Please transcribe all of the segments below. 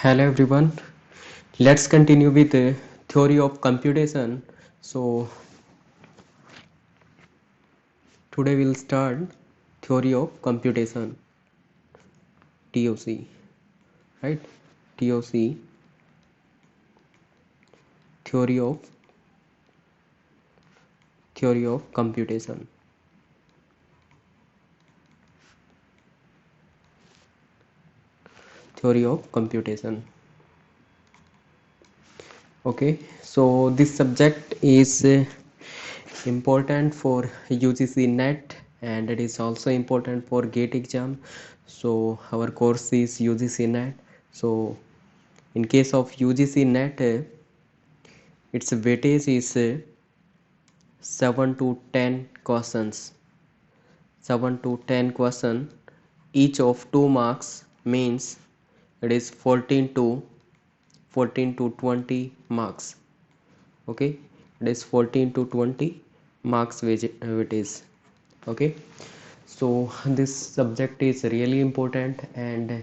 Hello everyone. Let's continue with the theory of computation. So today we'll start theory of computation TOC, right? TOC, theory of computation. Theory of computation. Okay, so this subject is important for UGC NET and it is also important for GATE exam. So our course is UGC NET. So in case of UGC NET, its weightage is 7 to 10 questions. 7 to 10 question, each of 2 marks, means it is 14 to 20 marks. Okay, it is 14 to 20 marks weightage. Okay, so this subject is really important and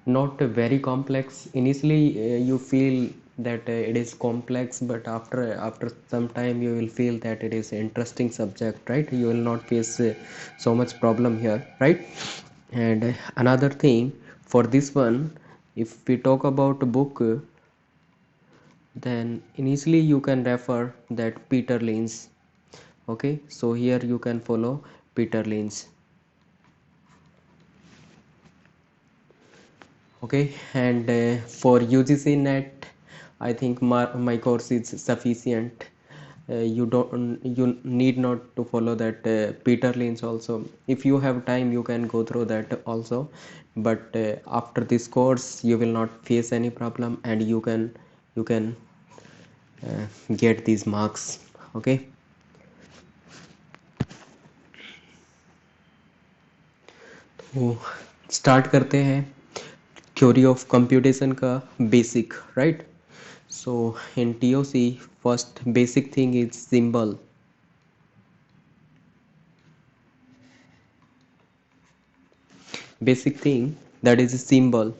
not very complex. Initially you feel that it is complex, but after some time you will feel that it is interesting subject, right? You will not face so much problem here, right? And another thing for this one, if we talk about a book, then initially you can refer that Peter Lynch. Okay, so here you can follow Peter Lynch. Okay, and for UGC NET, I think my course is sufficient. You need not to follow that Peter Lynch also. If you have time, you can go through that also, but after this course you will not face any problem and you can get these marks. Okay, तो start करते हैं theory of computation का basic, right? So in TOC, first basic thing is symbol. Basic thing, that is a symbol.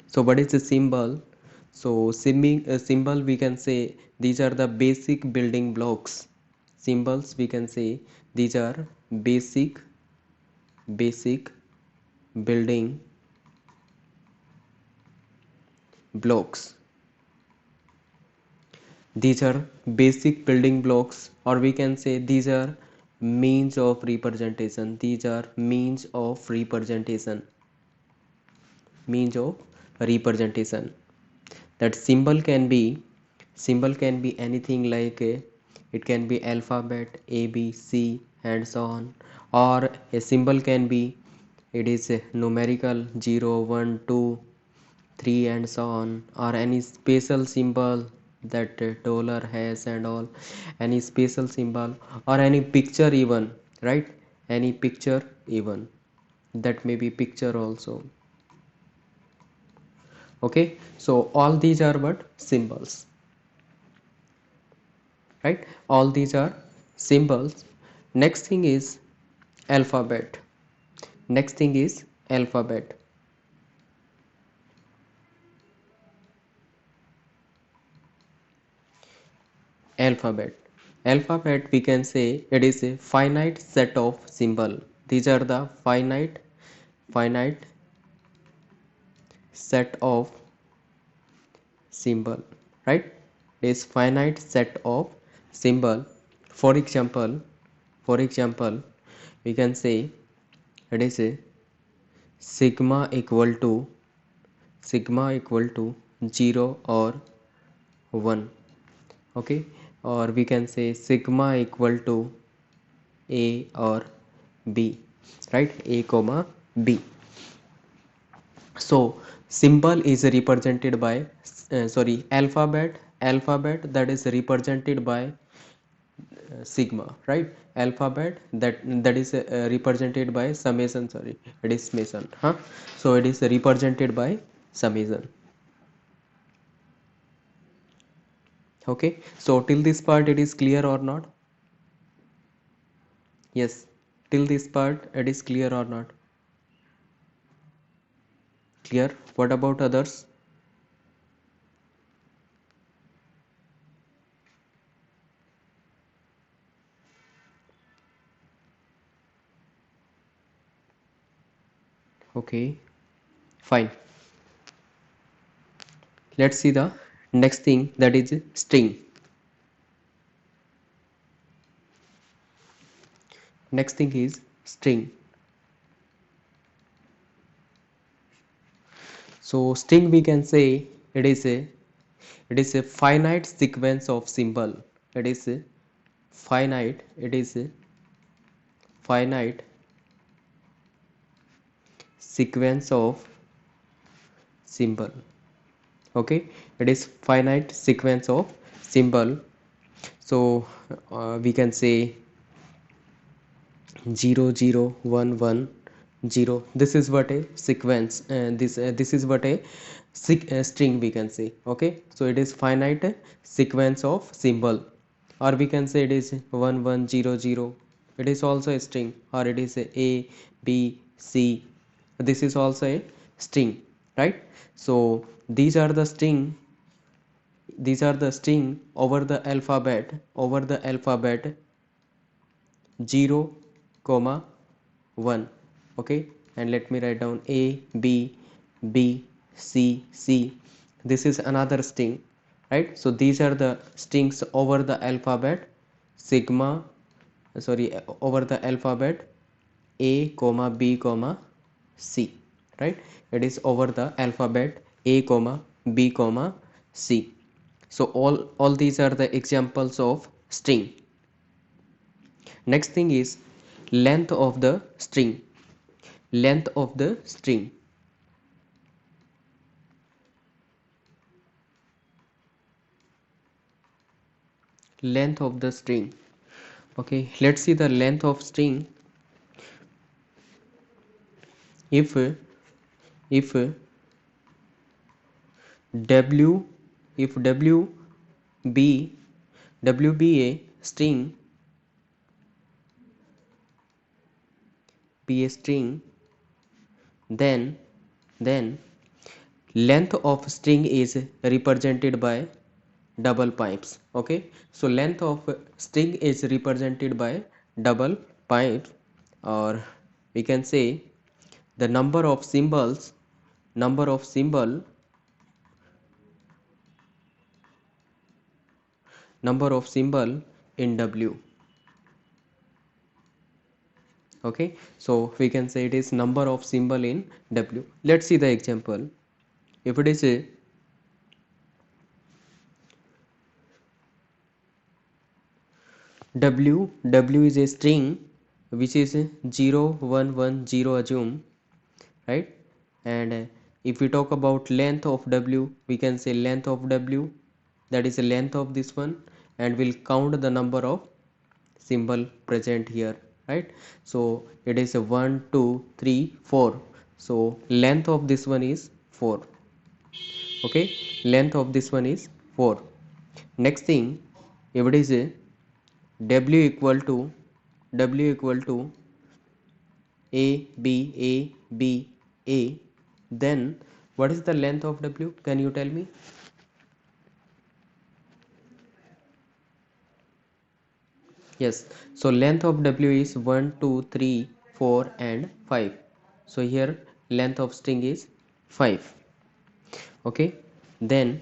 So what is a symbol? So symbol, we can say these are the basic building blocks. Symbols, we can say these are basic building blocks. These are basic building blocks, or we can say these are means of representation. These are means of representation. Means of representation. That symbol can be anything like it can be alphabet A, B, C, and so on, or a symbol can be it is a numerical 0, 1, 2, 3, and so on, or any special symbol that dollar has and all, any special symbol, or any picture even, right? Any picture even, that may be picture also. Okay, so all these are what? Symbols, right? All these are symbols. Next thing is alphabet. Next thing is alphabet. Alphabet, we can say it is a finite set of symbol. These are the finite set of symbol, right? It is finite set of symbol. For example, we can say it is a sigma equal to 0 or 1. Okay, or we can say sigma equal to a or b, right? A comma b. So symbol is represented by alphabet that is represented by sigma, right? Alphabet that is represented by summation, it is summation, so it is represented by summation. Okay, so till this part it is clear or not? Yes, till this part it is clear or not? Clear. What about others? Okay, fine. Let's see the next thing, that is string. Next thing is string. So string, we can say it is a finite sequence of symbol. It is a finite sequence of symbol. Okay, it is finite sequence of symbol. So we can say 0 0 1 1 0. This is what a sequence, and this is what a string, we can say. Okay, so it is finite sequence of symbol, or we can say it is 1 1 0 0. It is also a string, or it is a B C. This is also a string, right? So these are the string over the alphabet 0 comma 1. Okay, and let me write down A B B C C. This is another string, right? So these are the strings over the alphabet sigma, sorry, over the alphabet A comma B comma C, right? It is over the alphabet A comma B comma C. So all these are the examples of string. Next thing is length of the string. Length of the string. Length of the string. Okay, let's see the length of string. If w if be w be a string, then length of string is represented by double pipes. Okay, so length of string is represented by double pipes, or we can say the number of symbol in W. Okay, so we can say it is number of symbol in W. Let's see the example. If it is a W is a string which is 0 1 1 0, assume, right? And if we talk about length of W, we can say length of W, that is the length of this one, and we'll count the number of symbol present here, right? So it is a 1 2 3 4. So length of this one is 4. Okay, length of this one is 4. Next thing, if it is a W equal to A B A B A, then what is the length of W? Can you tell me? Yes, so length of W is 1 2 3 4 and 5. So here length of string is 5. Okay, then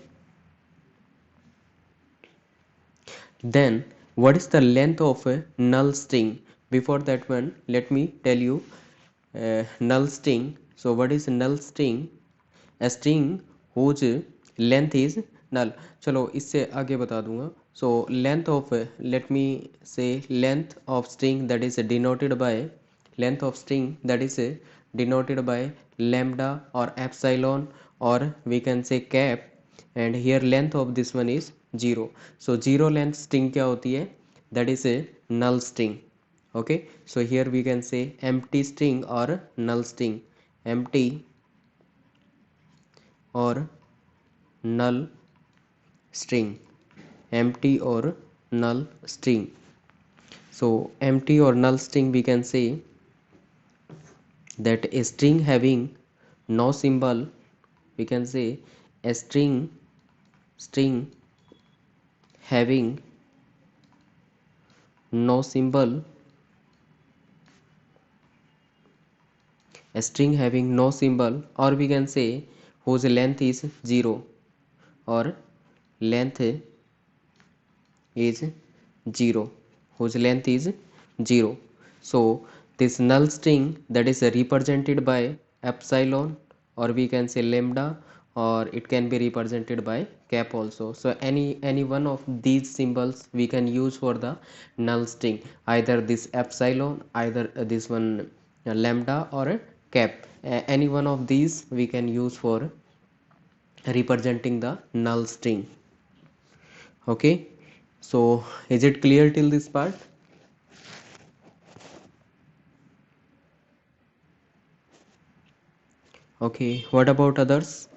what is the length of a null string? Before that one, let me tell you null string. So what is null string? A string whose length is null. चलो इससे आगे बता दूंगा. So length of let me say length of string that is denoted by lambda or epsilon, or we can say cap, and here length of this one is 0. So 0 length string क्या होती है? That is a null string. Okay, so here we can say empty string or null string. Empty or null string. Empty or null string. So empty or null string, we can say that a string having no symbol, we can say a string having no symbol a string having no symbol, or we can say whose length is 0, or length is 0, whose length is 0. So this null string that is represented by epsilon, or we can say lambda, or it can be represented by cap also. So any one of these symbols we can use for the null string, either this epsilon, either this one lambda, or a cap. Any one of these we can use for representing the null string. Okay, so is it clear till this part? Okay, what about others?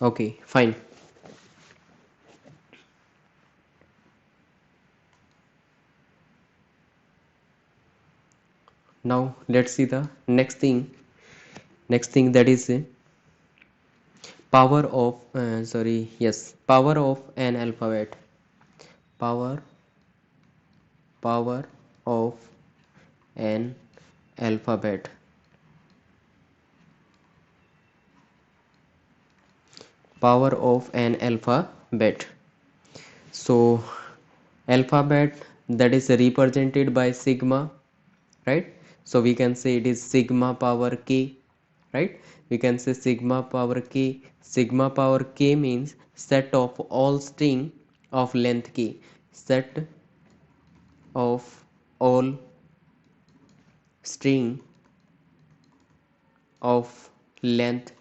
Okay, fine. Now let's see the next thing that is power of power of an alphabet. Power power of an alphabet. Power of an alphabet. So alphabet that is represented by sigma, right? So we can say it is sigma power k, right? We can say sigma power k. Sigma power k means set of all string of length k. Set of all string of length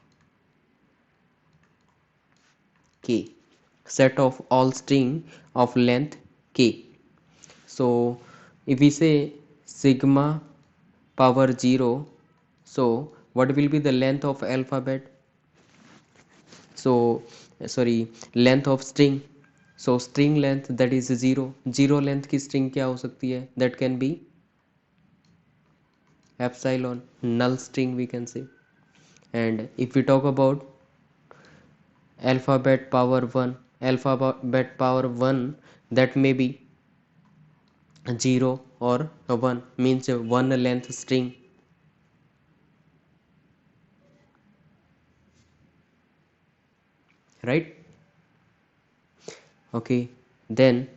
k. Set of all string of length k. So if we say sigma power 0, so what will be the length of alphabet? So sorry, length of string. So string length that is 0. 0 length की string क्या हो सकती है? That can be epsilon, null string we can say. And if we talk about alphabet power 1, alphabet power 1, that may be 0 or 1, means one length string, right? Okay, then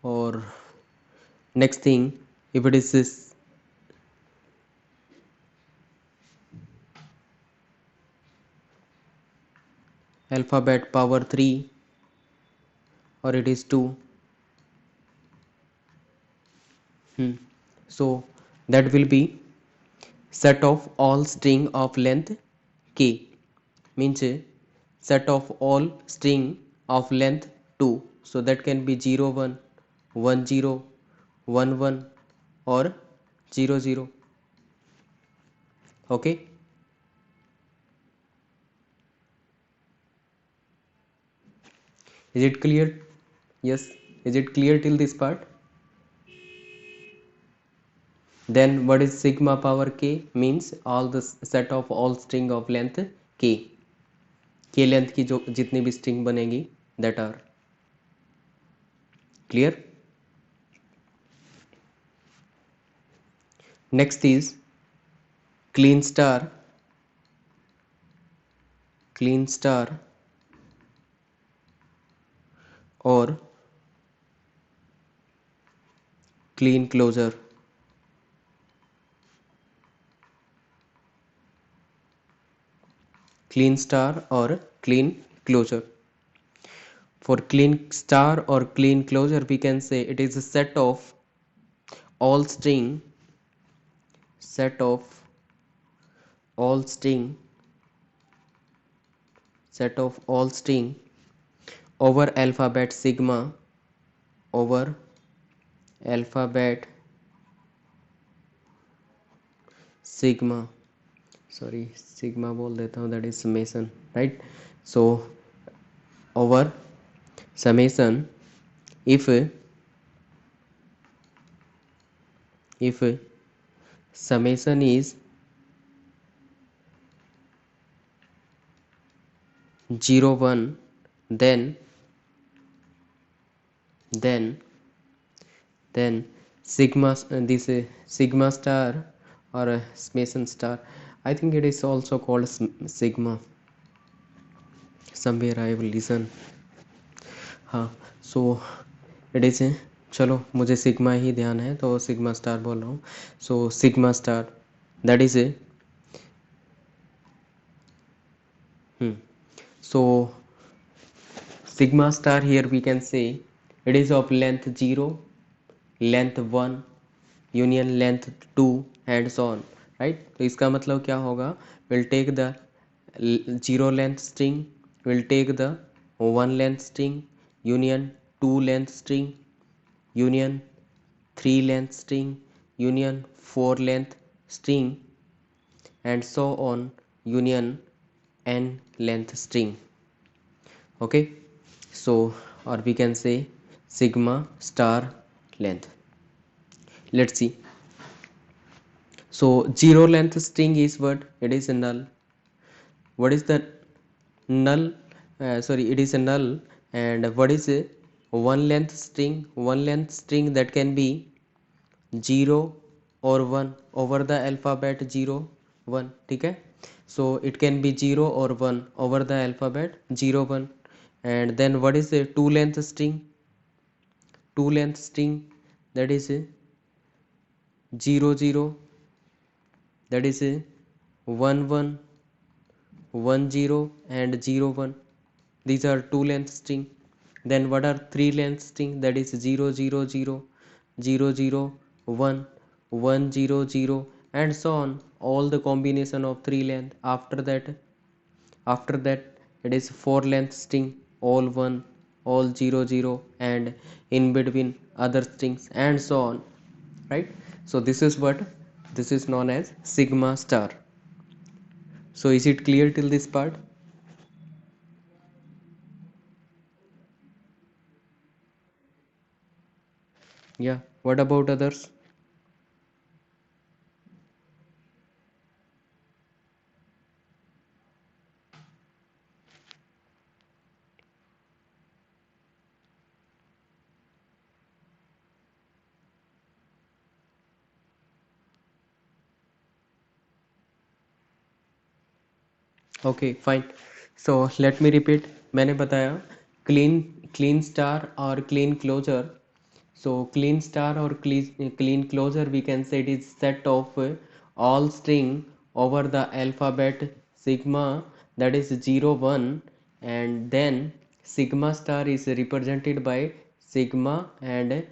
or next thing, if it is this alphabet power 3, or it is 2, so that will be set of all string of length k, means set of all string of length 2. So that can be 0 1, 1 0, 1 1, or 0 0. Okay, is it clear? Yes, is it clear till this part? Then what is sigma power k? Means all the set of all string of length k. k length की जो जितनी भी string बनेगी, that are clear. Next is clean star. Clean star or clean closure. Clean star or clean closure. For clean star or clean closure, we can say it is a set of all string, set of all string, set of all string over alphabet sigma, over alphabet sigma, sorry sigma बोल देता हूँ, that is summation, right? So over summation, if if summation is 0 1, then then then sigma this sigma star or summation star, I think it is also called sigma, somewhere I will listen. हाँ, so it is, चलो मुझे sigma ही ध्यान है तो sigma star बोल रहा हूँ. So sigma star that is A, so sigma star here we can say it is of length 0, length 1, union length 2 and so on, right? तो इसका मतलब क्या होगा, we'll take the 0 length string, we'll take the 1 length string, union 2 length string, union 3 length string, union 4 length string and so on, union n length string. Okay, so or we can say sigma star length. Let's see. So 0 length string is what? It is a null. What is the null? Sorry, it is a null. And what is a 1 length string? 1 length string that can be 0 or 1 over the alphabet 0 1. ठीक है, so it can be 0 or 1 over the alphabet 0 1. And then what is a 2 length string? 2 length string that is a 0 0, that is a 1 1, 1 0 and 0 1. These are 2 length string. Then what are 3 length string? That is 0 0 0, 0 0 1, 1 0 0 and so on, all the combination of 3 length. After that it is 4 length string, all 1, all 0 0 and in between other strings and so on, right? So this is what, this is known as sigma star. So is it clear till this part? Yeah, what about others? Okay fine, so let me repeat. मैंने बताया clean, clean star और clean closure. So clean star और clean closure we can say it is set of all string over the alphabet sigma, that is 0 1, and then sigma star is represented by sigma and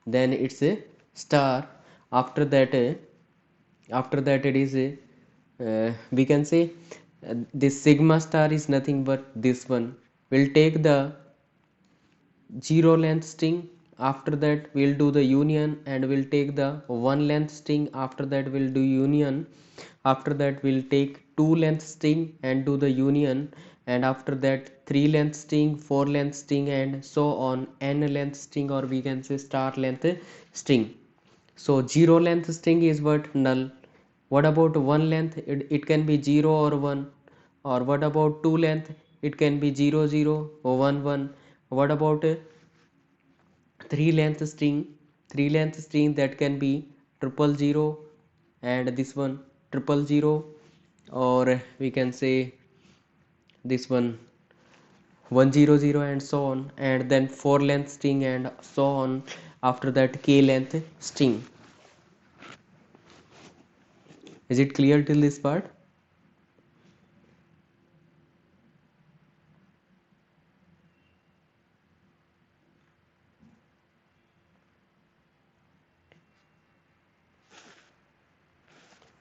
then it's a star. After that it is we can say this sigma star is nothing but this one. We'll take the 0 length string, after that we'll do the union and we'll take the 1 length string, after that we'll do union, after that we'll take 2 length string and do the union, and after that 3 length string, 4 length string and so on, n length string or we can say star length string. So 0 length string is what? Null. What about 1 length? It can be 0 or 1. Or what about 2 length? It can be 0 0 or 1 1. What about 3 length string? 3 length string that can be triple 0 and this one triple 0, or we can say this one 100 and so on, and then 4 length string and so on, after that k length string. Is it clear till this part?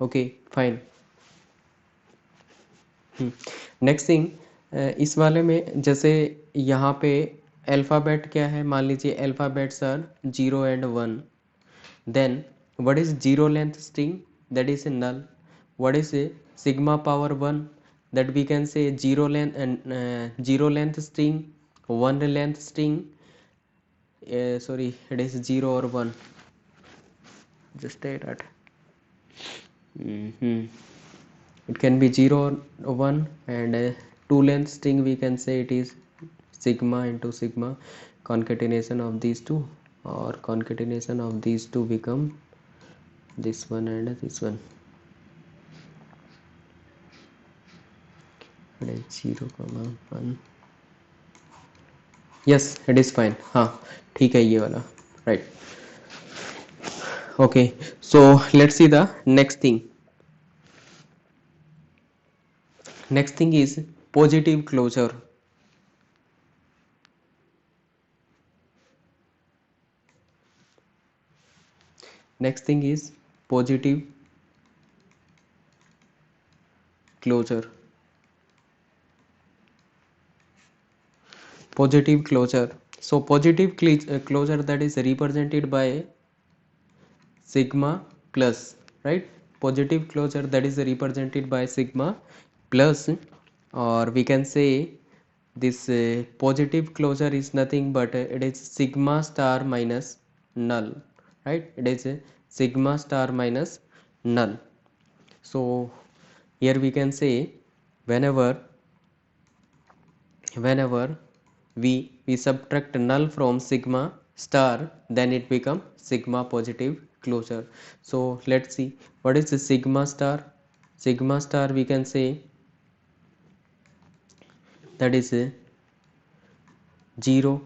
Okay fine. Next thing, इस वाले में जैसे यहाँ पे alphabet क्या है, मान लीजिए alphabets are 0 and 1. Then what is 0 length string? That is a null. What is a sigma power 1? That we can say 0 length and 0 length string, 1 length string, sorry it is 0 or 1. just stay that. Mhm. It can be 0 or 1, and two length string we can say it is sigma into sigma, concatenation of these two, or concatenation of these two become this one and this one. It is 0, 1. Yes, it is fine. हाँ ठीक है ये वाला, right. Okay, so let's see the next thing. Next thing is positive closure. Next thing is positive closure. Positive closure. So positive closure, that is represented by sigma plus, right? Positive closure that is represented by sigma plus, or we can say this positive closure is nothing but it is sigma star minus null, right? It is sigma star minus null. So here we can say whenever we subtract null from sigma star, then it become sigma positive closure. So let's see what is the sigma star. Sigma star we can say that is 0,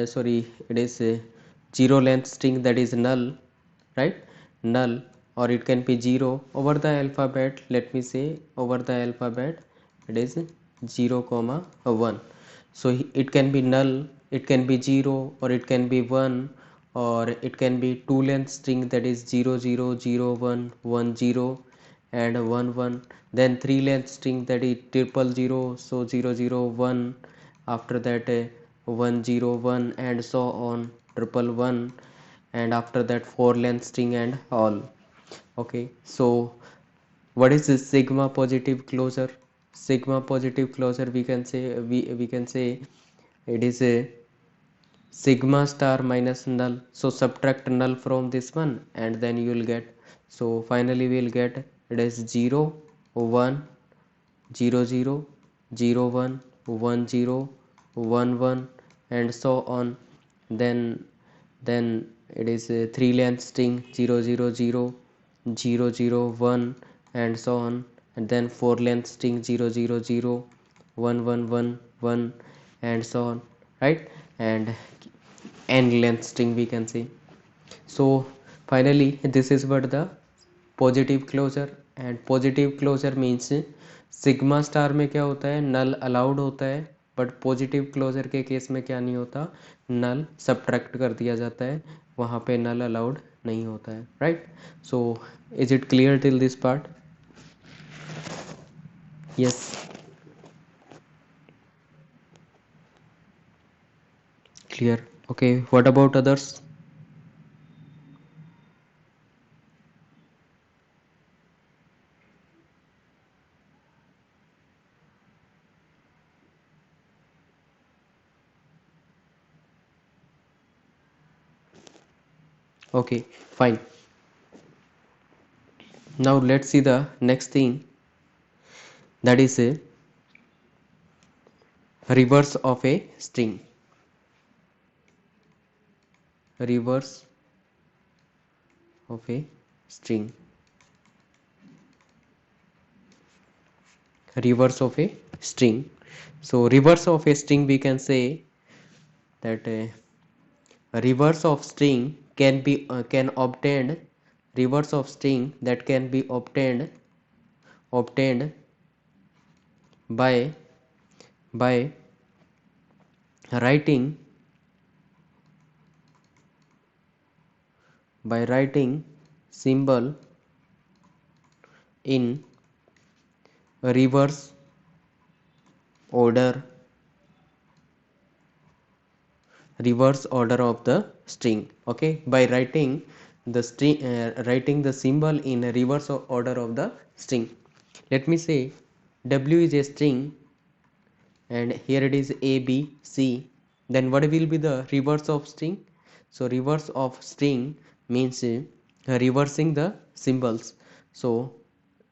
sorry, it is 0 length string, that is null, right? Null, or it can be 0 over the alphabet. Let me say over the alphabet it is 0 comma 1. So it can be null, it can be 0, or it can be 1, or it can be two length string, that is 0 0 0 1 1 0 and 1 1. Then three length string, that is triple 0, so 0 0 1, after that 1 0 1 and so on, triple 1, and after that four length string and all. Okay, so what is this sigma positive closure? Sigma positive closure we can say, we can say it is a sigma star minus null. So subtract null from this one and then you will get, so finally we will get it is 0 1 0 0 0 1 1 0 1 1 and so on. Then then it is a three length string, 0 0 0 0 0 1 and so on, and then four length string, 0 0 0 1 1 1 1 and so on, right? And n length string we can say. So finally this is what the positive closure. And positive closure means sigma star में क्या होता है, नल allowed होता है, but positive closure के case में क्या नहीं होता, नल सब्ट्रैक्ट कर दिया जाता है, वहाँ पे नल अलाउड नहीं होता है, right? So is it clear till this part? Yes, clear. Okay, what about others? Okay, fine. Now let's see the next thing, that is a reverse of a string. Reverse of a string. Reverse of a string. So reverse of a string we can say that a reverse of string can be can obtained, reverse of string that can be obtained by by writing symbol in reverse order, reverse order of the string. Okay, by writing the string, writing the symbol in a reverse order of the string. Let me say w is a string and here it is a b c. Then what will be the reverse of string? So reverse of string means reversing the symbols. So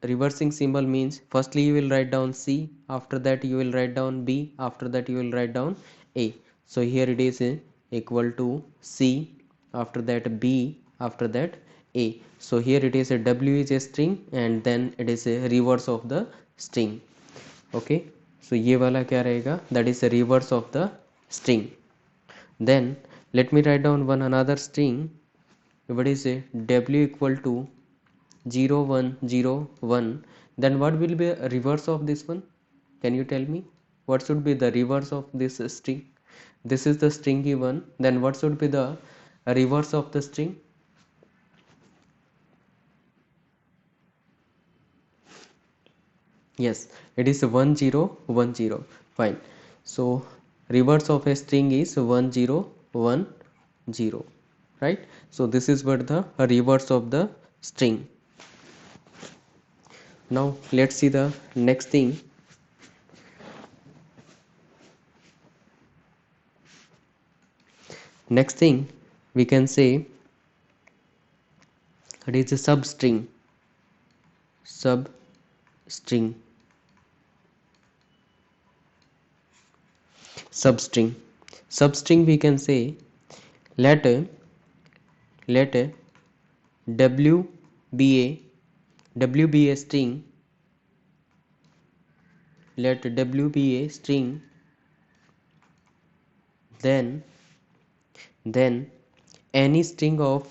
reversing symbol means firstly you will write down C, after that you will write down B, after that you will write down A. So here it is equal to C, after that B, after that A. So here it is a W is a string and then it is a reverse of the string. Okay, so ये वाला क्या रहेगा, that is a reverse of the string. Then let me write down one another string. What is a W equal to 0 1 0 1, then what will be a reverse of this one? Can you tell me what should be the reverse of this string? This is the string given, then what should be the reverse of the string? Yes, it is 1 0 1 0. Fine. So reverse of a string is 1 0 1 0, right? So this is what the reverse of the string. Now let's see the next thing. Next thing we can say it is a substring. Substring. Substring. Substring we can say let W be a string. Let W be a string. Then any string of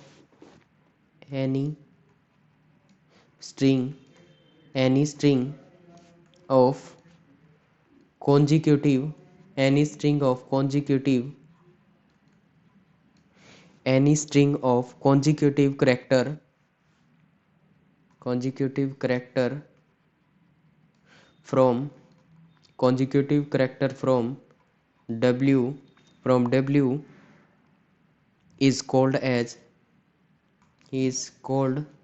any string of consecutive any string of consecutive consecutive character from W is called as substring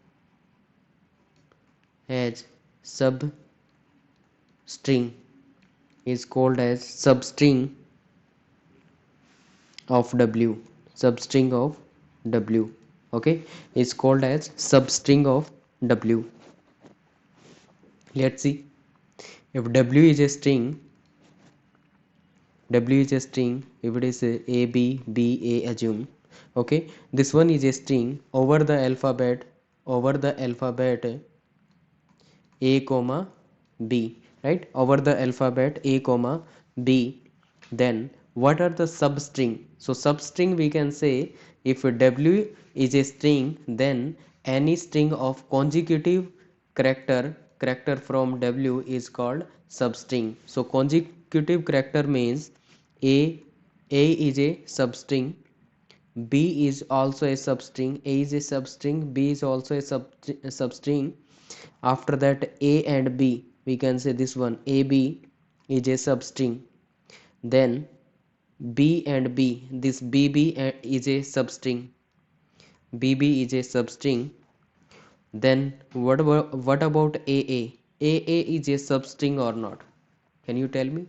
of W. Substring of W. Okay, is called as substring of W. Let's see, if W is a string, if it is a B B A, assume. Okay, this one is a string over the alphabet A comma B, right? Over the alphabet A comma B. Then what are the substring? So substring we can say if W is a string, then any string of consecutive character from W is called substring. So consecutive character means A is a substring, B is also a substring, A is a substring, B is also a substring. After that A and B, we can say this one AB is a substring. Then B and B, this BB is a substring. BB is a substring. Then what about AA? AA is a substring or not? Can you tell me?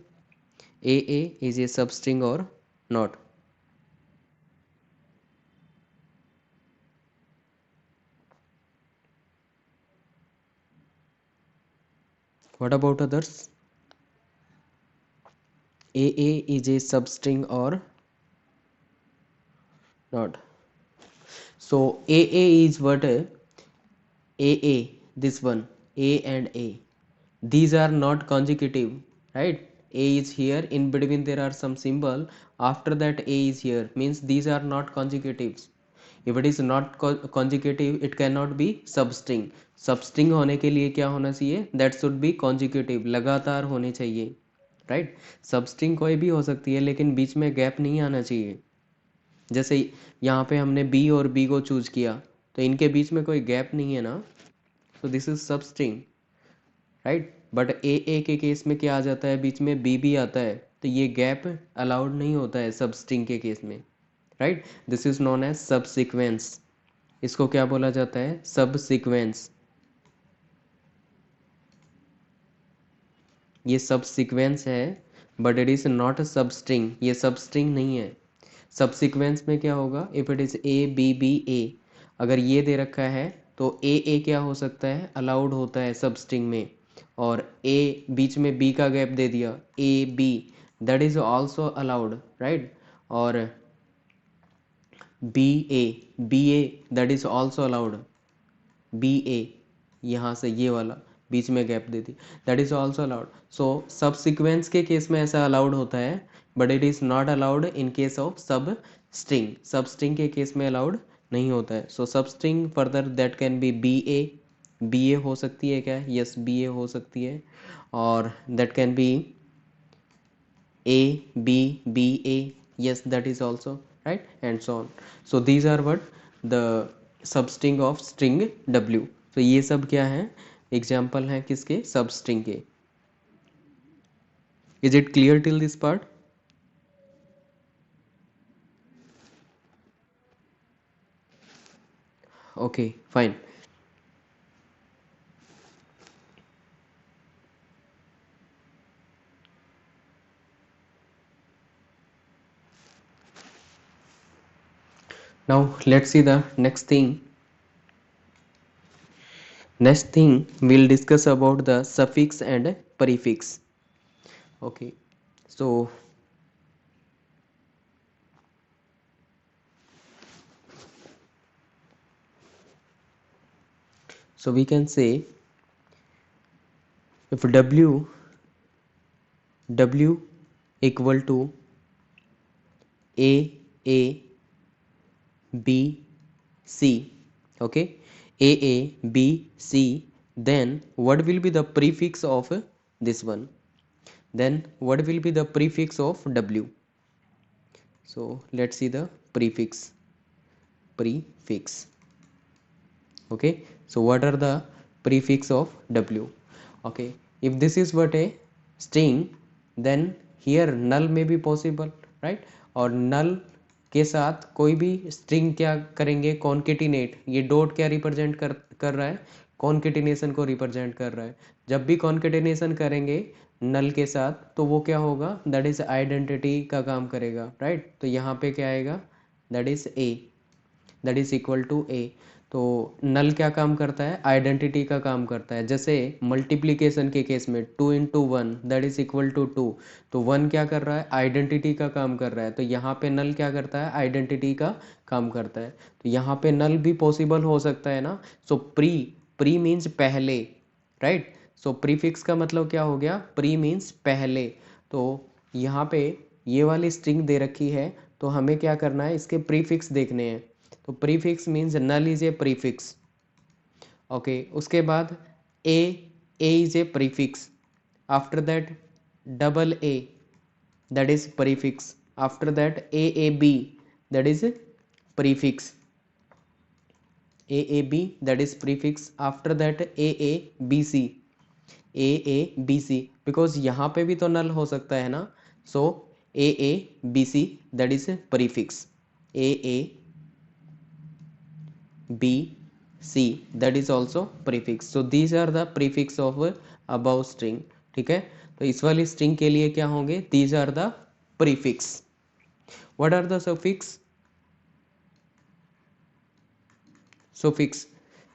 AA is a substring or not? What about others? AA is a substring or not? So AA is what? AA, this one, A and A. These are not consecutive, right? A is here, in between there are some symbol, after that A is here, means these are not consecutives. If it is not consecutive, it cannot be substring. Substring होने के लिए क्या होना चाहिए? That should be consecutive, लगातार होने चाहिए, right? Substring कोई भी हो सकती है लेकिन बीच में गैप नहीं आना चाहिए. जैसे यहाँ पे हमने B और B को चूज किया तो इनके बीच में कोई गैप नहीं है ना, so this is substring, right. But A के केस में क्या आ जाता है, बीच में बी भी आता है, तो ये गैप अलाउड नहीं होता है सब स्ट्रिंग के केस में, right. This is known as subsequence. इसको क्या बोला जाता है? सब सीक्वेंस. ये सब सीक्वेंस है but it is not a सब स्ट्रिंग. ये सब स्ट्रिंग नहीं है. सब सीक्वेंस में क्या होगा? If it is A B B A, अगर ये दे रखा है तो ए क्या हो सकता है, अलाउड होता है सब स्ट्रिंग में, और ए बीच में बी का गैप दे दिया, A B, that is also allowed, right. और B A that is also allowed, B A, यहाँ से ये वाला बीच में गैप दे दी, that is also allowed. So subsequence के केस में ऐसा अलाउड होता है, but it is not allowed in case of substring, substring के केस में अलाउड नहीं होता है। So substring further that can be B ए हो सकती है क्या, यस बी ए हो सकती है, और that can B a b b a, yes that is also right, and so on. So these are what the substring of string w. तो ये सब क्या है, एग्जाम्पल हैं किसके, सब स्ट्रिंग के। Is it clear till this part? Okay fine. Now let's see the next thing. Next thing we'll discuss about the suffix and prefix. Okay, so we can say if w equal to a b c, okay, a b c, then what will be the prefix of this one, then what will be the prefix of w? So let's see the prefix. Okay, so what are the prefix of w? Okay, if this is what a string, then here null may be possible, right? और null के साथ कोई भी string क्या करेंगे, concatenate, ये dot क्या represent कर रहा है, कॉन्केटिनेशन को रिप्रेजेंट कर रहा है। जब भी कॉन्केटिनेशन करेंगे नल के साथ तो वो क्या होगा, दैट इज आइडेंटिटी का काम करेगा, राइट। तो यहाँ पे क्या आएगा, that is A, that is equal to A. तो नल क्या काम करता है, आइडेंटिटी का काम करता है। जैसे मल्टीप्लिकेशन के केस में 2 × 1 दैट इज इक्वल टू 2, तो 1 क्या कर रहा है, आइडेंटिटी का काम कर रहा है। तो यहाँ पे नल क्या करता है, आइडेंटिटी का काम करता है। तो यहाँ पे नल भी पॉसिबल हो सकता है ना। सो प्री मीन्स पहले, राइट। सो प्रीफिक्स का मतलब क्या हो गया, प्री मीन्स पहले। तो यहाँ पे ये वाली स्ट्रिंग दे रखी है, तो हमें क्या करना है, इसके प्रीफिक्स देखने हैं। तो prefix means null is a prefix, okay. उसके बाद A is a prefix, after that double A that is prefix, after that A B that is prefix, A B that is prefix, after that A B C, A B C, because यहाँ पे भी तो null हो सकता है ना। So A B C that is prefix, A b c that is also prefix. So these are the prefix of above string, ठीक है। तो इस वाली string के लिए क्या होंगे, these are the prefix. What are the suffix?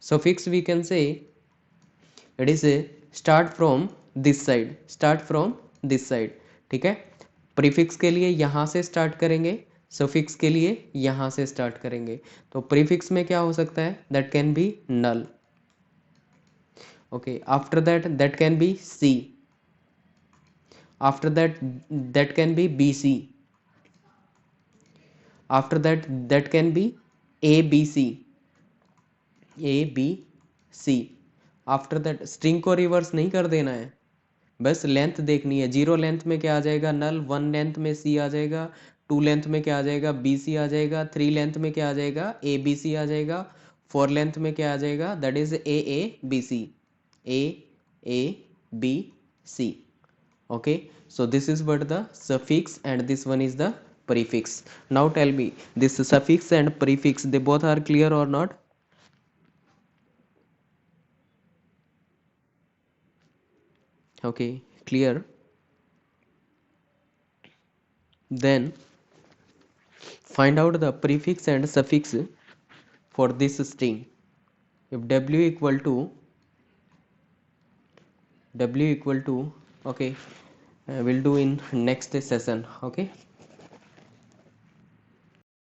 Suffix we can say it is a start from this side, ठीक है। प्रीफिक्स के लिए यहाँ से स्टार्ट करेंगे, सफिक्स के लिए यहाँ से स्टार्ट करेंगे। तो प्रीफिक्स में क्या हो सकता है, that can be null, okay. After that can be C, after that can be B C, after that can be A B C, after that string को रिवर्स नहीं कर देना है, बस लेंथ देखनी है। 0 लेंथ में क्या आ जाएगा, नल। 1 लेंथ में सी आ जाएगा, 2 लेंथ में क्या आ जाएगा, बी सी आ जाएगा, 3 लेंथ में क्या आ जाएगा, ए बी सी आ जाएगा, 4 लेंथ में क्या आ जाएगा, that is A B C, A B C, okay। So this is what the suffix and this one is the prefix. Now tell me, this suffix and prefix, they both are clear or not? Okay, clear. Then find out the prefix and suffix for this string. If w equal to okay, we'll do in next session. Okay,